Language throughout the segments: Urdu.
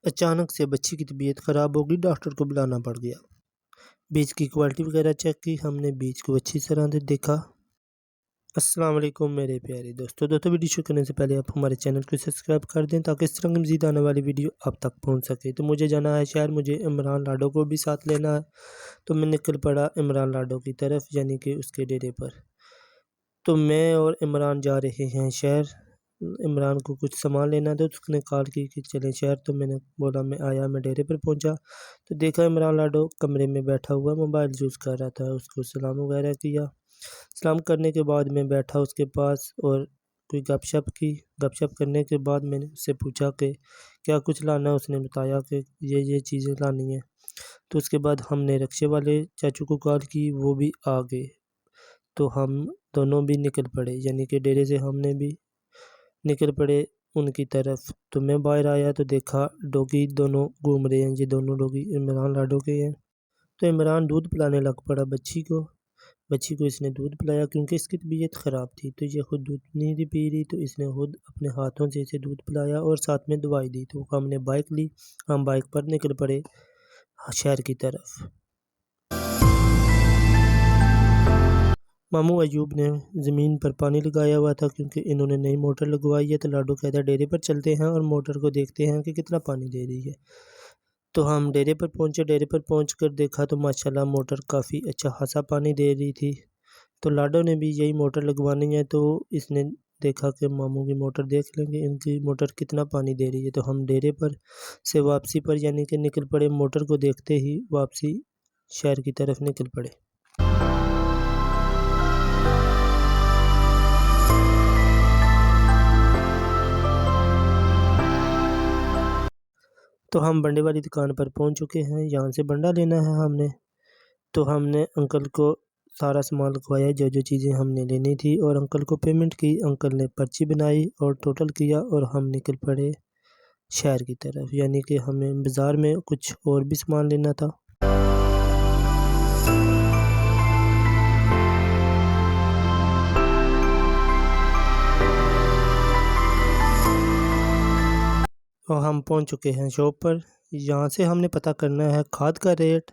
اچانک سے بچی کی طبیعت خراب ہو گئی، ڈاکٹر کو بلانا پڑ گیا۔ بیج کی کوالٹی وغیرہ چیک کی، ہم نے بیج کو اچھی طرح سے دیکھا۔ السلام علیکم میرے پیارے دوستو، ویڈیو شروع کرنے سے پہلے آپ ہمارے چینل کو سبسکرائب کر دیں تاکہ اس طرح کی مزید آنے والی ویڈیو آپ تک پہنچ سکے۔ تو مجھے جانا ہے شہر، مجھے عمران لاڈو کو بھی ساتھ لینا ہے، تو میں نکل پڑا عمران لاڈو کی طرف، یعنی کہ اس کے ڈیرے پر۔ تو میں اور عمران جا رہے ہیں شہر۔ عمران کو کچھ سامان لینا تھا، اس نے کال کی کہ چلیں شہر، تو میں نے بولا میں آیا، میں ڈیرے پر پہنچا تو دیکھا عمران لاڈو کمرے میں بیٹھا ہوا موبائل یوز کر رہا تھا۔ اس کو سلام وغیرہ کیا، سلام کرنے کے بعد میں بیٹھا اس کے پاس اور کوئی گپ شپ کی۔ گپ شپ کرنے کے بعد میں نے اس سے پوچھا کہ کیا کچھ لانا ہے، اس نے بتایا کہ یہ چیزیں لانی ہیں۔ تو اس کے بعد ہم نے رکشے والے چاچو کو کال کی، وہ بھی آ گئے، تو ہم دونوں بھی نکل پڑے، یعنی کہ ڈیرے سے ہم نے بھی نکل پڑے ان کی طرف۔ تو میں باہر آیا تو دیکھا ڈوگی دونوں گھوم رہے ہیں، یہ دونوں ڈوگی عمران لاڈو کے ہیں۔ تو عمران دودھ پلانے لگ پڑا بچی کو اس نے دودھ پلایا کیونکہ اس کی طبیعت خراب تھی، تو یہ خود دودھ نہیں تھی پی رہی، تو اس نے خود اپنے ہاتھوں سے اسے دودھ پلایا اور ساتھ میں دوائی دی۔ تو ہم نے بائک لی، ہم بائک پر نکل پڑے شہر کی طرف۔ ماموں ایوب نے زمین پر پانی لگایا ہوا تھا کیونکہ انہوں نے نئی موٹر لگوائی ہے، تو لاڈو کہتا ہے ڈیرے پر چلتے ہیں اور موٹر کو دیکھتے ہیں کہ کتنا پانی دے رہی ہے۔ تو ہم ڈیرے پر پہنچے، ڈیرے پر پہنچ کر دیکھا تو ماشاءاللہ موٹر کافی اچھا خاصا پانی دے رہی تھی۔ تو لاڈو نے بھی یہی موٹر لگوانی ہے، تو اس نے دیکھا کہ ماموں کی موٹر دیکھ لیں گے ان کی موٹر کتنا پانی دے رہی ہے۔ تو ہم ڈیرے پر سے واپسی پر یعنی کہ نکل پڑے، موٹر کو دیکھتے ہی واپسی شہر کی طرف نکل پڑے۔ تو ہم بنڈے والی دکان پر پہنچ چکے ہیں، یہاں سے بنڈا لینا ہے ہم نے۔ تو ہم نے انکل کو سارا سامان لکھوایا جو چیزیں ہم نے لینی تھی، اور انکل کو پیمنٹ کی، انکل نے پرچی بنائی اور ٹوٹل کیا، اور ہم نکل پڑے شہر کی طرف، یعنی کہ ہمیں بازار میں کچھ اور بھی سامان لینا تھا۔ اور ہم پہنچ چکے ہیں شاپ پر، یہاں سے ہم نے پتہ کرنا ہے کھاد کا ریٹ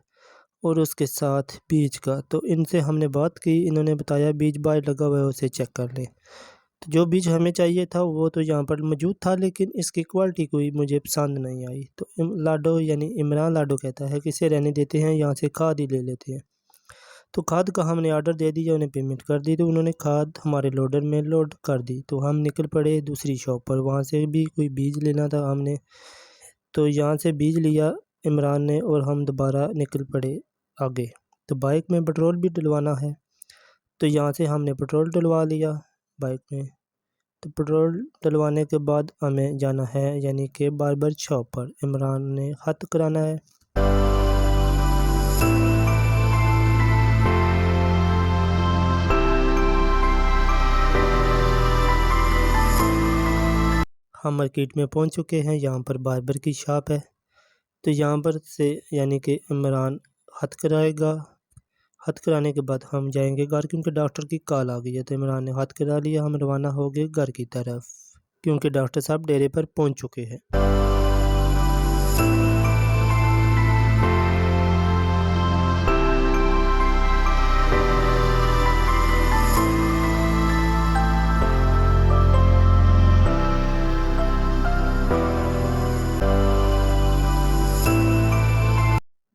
اور اس کے ساتھ بیج کا۔ تو ان سے ہم نے بات کی، انہوں نے بتایا بیج باہر لگا ہوا ہے، اسے چیک کر لیں۔ تو جو بیج ہمیں چاہیے تھا وہ تو یہاں پر موجود تھا، لیکن اس کی کوالٹی کوئی مجھے پسند نہیں آئی۔ تو لاڈو یعنی عمران لاڈو کہتا ہے کہ اسے رہنے دیتے ہیں، یہاں سے کھاد ہی لے لیتے ہیں۔ تو کھاد کا ہم نے آرڈر دے دیا، انہیں پیمنٹ کر دی، تو انہوں نے کھاد ہمارے لوڈر میں لوڈ کر دی۔ تو ہم نکل پڑے دوسری شاپ پر، وہاں سے بھی کوئی بیج لینا تھا ہم نے، تو یہاں سے بیج لیا عمران نے، اور ہم دوبارہ نکل پڑے آگے۔ تو بائک میں پٹرول بھی ڈلوانا ہے، تو یہاں سے ہم نے پٹرول ڈلوا لیا بائک میں۔ تو پٹرول ڈلوانے کے بعد ہمیں جانا ہے یعنی کہ باربر شاپ پر، عمران نے خط کرانا ہے۔ ہم مارکیٹ میں پہنچ چکے ہیں، یہاں پر باربر کی شاپ ہے، تو یہاں پر سے یعنی کہ عمران خط کرائے گا۔ خط کرانے کے بعد ہم جائیں گے گھر، کیونکہ ڈاکٹر کی کال آ گئی ہے۔ تو عمران نے خط کرا لیا، ہم روانہ ہو گئے گھر کی طرف، کیونکہ ڈاکٹر صاحب ڈیرے پر پہنچ چکے ہیں۔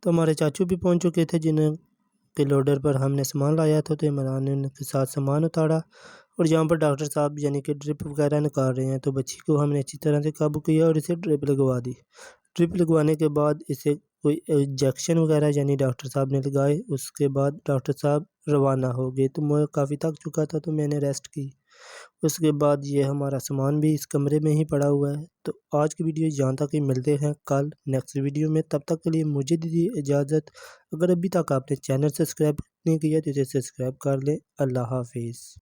تو ہمارے چاچو بھی پہنچ چکے تھے، جنہیں کے لوڈر پر ہم نے سامان لایا تھا، تو عمران نے ان کے ساتھ سامان اتارا، اور یہاں پر ڈاکٹر صاحب یعنی کہ ڈرپ وغیرہ نکال رہے ہیں۔ تو بچی کو ہم نے اچھی طرح سے قابو کیا اور اسے ڈرپ لگوا دی۔ ڈرپ لگوانے کے بعد اسے کوئی انجیکشن وغیرہ یعنی ڈاکٹر صاحب نے لگائے، اس کے بعد ڈاکٹر صاحب روانہ ہو گئے۔ تو میں کافی تھک چکا تھا، تو میں نے ریسٹ کی۔ اس کے بعد یہ ہمارا سامان بھی اس کمرے میں ہی پڑا ہوا ہے۔ تو آج کی ویڈیو یہاں تک ہی، ملتے ہیں کل نیکسٹ ویڈیو میں، تب تک کے لیے مجھے دیجیے اجازت۔ اگر ابھی تک آپ نے چینل سبسکرائب نہیں کیا تو اسے سبسکرائب کر لیں۔ اللہ حافظ۔